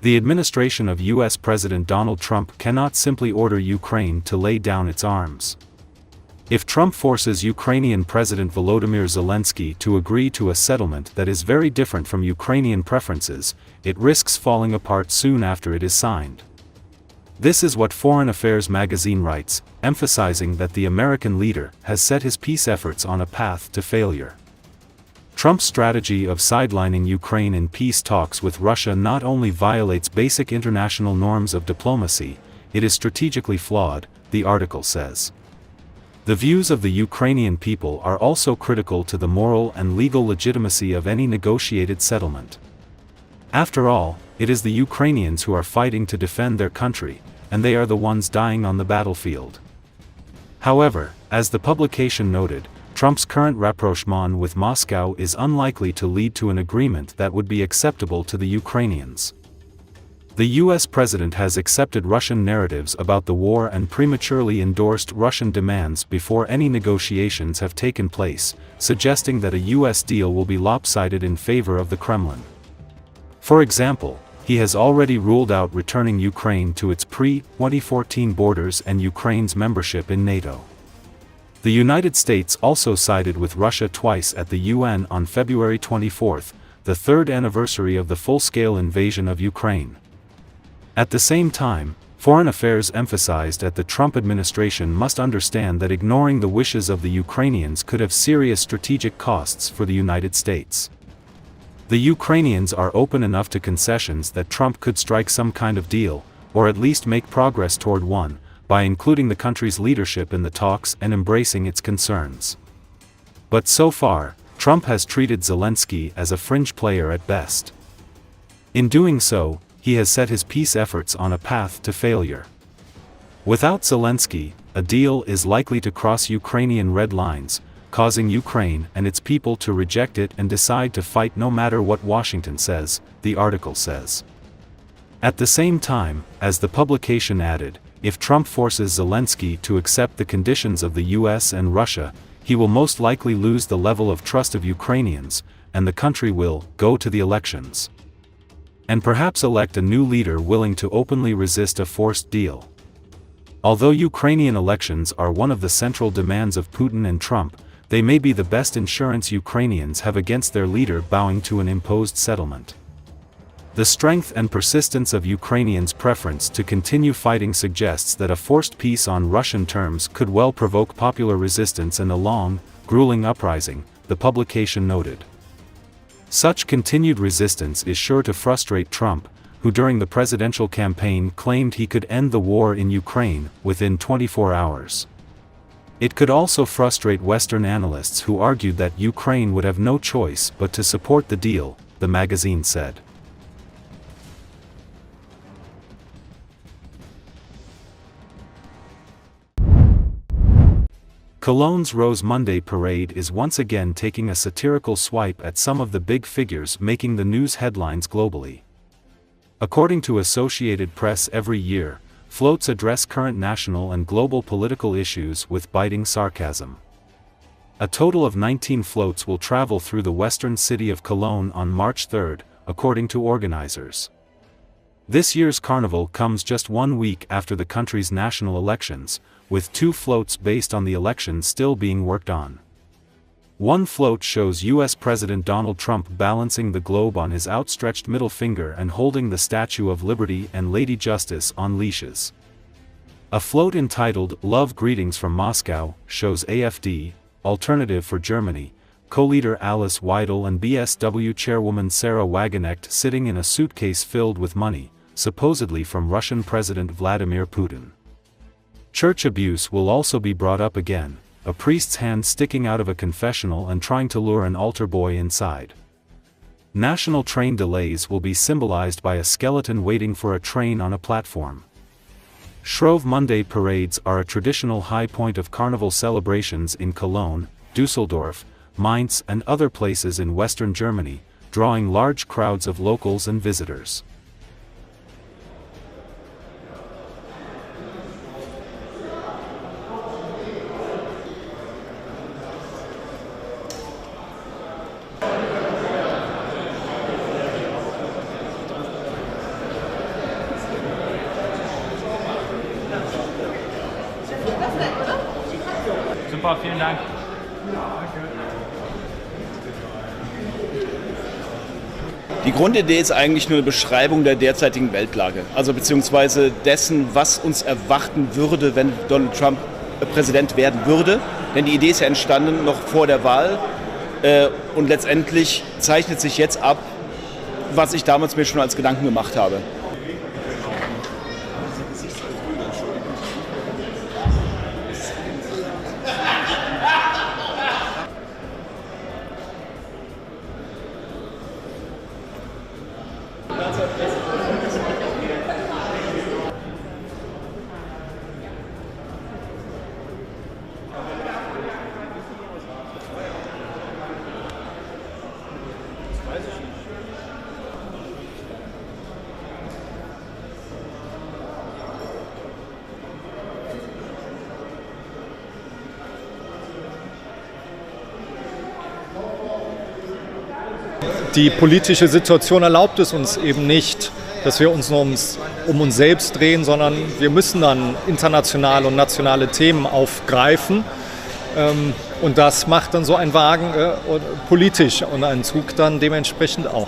The administration of U.S. President Donald Trump cannot simply order Ukraine to lay down its arms. If Trump forces Ukrainian President Volodymyr Zelensky to agree to a settlement that is very different from Ukrainian preferences, it risks falling apart soon after it is signed. This is what Foreign Affairs magazine writes, emphasizing that the American leader has set his peace efforts on a path to failure. Trump's strategy of sidelining Ukraine in peace talks with Russia not only violates basic international norms of diplomacy, it is strategically flawed, the article says. The views of the Ukrainian people are also critical to the moral and legal legitimacy of any negotiated settlement. After all, it is the Ukrainians who are fighting to defend their country, and they are the ones dying on the battlefield. However, as the publication noted, Trump's current rapprochement with Moscow is unlikely to lead to an agreement that would be acceptable to the Ukrainians. The U.S. president has accepted Russian narratives about the war and prematurely endorsed Russian demands before any negotiations have taken place, suggesting that a U.S. deal will be lopsided in favor of the Kremlin. For example, he has already ruled out returning Ukraine to its pre-2014 borders and Ukraine's membership in NATO. The United States also sided with Russia twice at the UN on February 24, the third anniversary of the full-scale invasion of Ukraine. At the same time, Foreign Affairs emphasized that the Trump administration must understand that ignoring the wishes of the Ukrainians could have serious strategic costs for the United States. The Ukrainians are open enough to concessions that Trump could strike some kind of deal, or at least make progress toward one, by including the country's leadership in the talks and embracing its concerns. But so far, Trump has treated Zelensky as a fringe player at best. In doing so, he has set his peace efforts on a path to failure. Without Zelensky, a deal is likely to cross Ukrainian red lines, causing Ukraine and its people to reject it and decide to fight no matter what Washington says, the article says. At the same time, as the publication added, if Trump forces Zelensky to accept the conditions of the US and Russia, he will most likely lose the level of trust of Ukrainians, and the country will go to the elections. And perhaps elect a new leader willing to openly resist a forced deal. Although Ukrainian elections are one of the central demands of Putin and Trump, they may be the best insurance Ukrainians have against their leader bowing to an imposed settlement. The strength and persistence of Ukrainians' preference to continue fighting suggests that a forced peace on Russian terms could well provoke popular resistance and a long, grueling uprising, the publication noted. Such continued resistance is sure to frustrate Trump, who during the presidential campaign claimed he could end the war in Ukraine within 24 hours. It could also frustrate Western analysts who argued that Ukraine would have no choice but to support the deal, the magazine said. Cologne's Rose Monday parade is once again taking a satirical swipe at some of the big figures making the news headlines globally. According to Associated Press, every year, floats address current national and global political issues with biting sarcasm. A total of 19 floats will travel through the western city of Cologne on March 3, according to organizers. This year's carnival comes just 1 week after the country's national elections, with 2 floats based on the elections still being worked on. One float shows U.S. President Donald Trump balancing the globe on his outstretched middle finger and holding the Statue of Liberty and Lady Justice on leashes. A float entitled "Love Greetings from Moscow" shows AfD, Alternative for Germany, co-leader Alice Weidel and BSW chairwoman Sarah Wagenknecht sitting in a suitcase filled with money, supposedly from Russian President Vladimir Putin. Church abuse will also be brought up again, a priest's hand sticking out of a confessional and trying to lure an altar boy inside. National train delays will be symbolized by a skeleton waiting for a train on a platform. Shrove Monday parades are a traditional high point of carnival celebrations in Cologne, Düsseldorf, Mainz and other places in western Germany, drawing large crowds of locals and visitors. Super, vielen Dank. Die Grundidee ist eigentlich nur eine Beschreibung der derzeitigen Weltlage, also beziehungsweise dessen, was uns erwarten würde, wenn Donald Trump Präsident werden würde. Denn die Idee ist ja entstanden noch vor der Wahl und letztendlich zeichnet sich jetzt ab, was ich damals mir schon als Gedanken gemacht habe. Die politische Situation erlaubt es uns eben nicht, dass wir uns nur um uns selbst drehen, sondern wir müssen dann internationale und nationale Themen aufgreifen. Und das macht dann so ein Wagen politisch und ein Zug dann dementsprechend auch.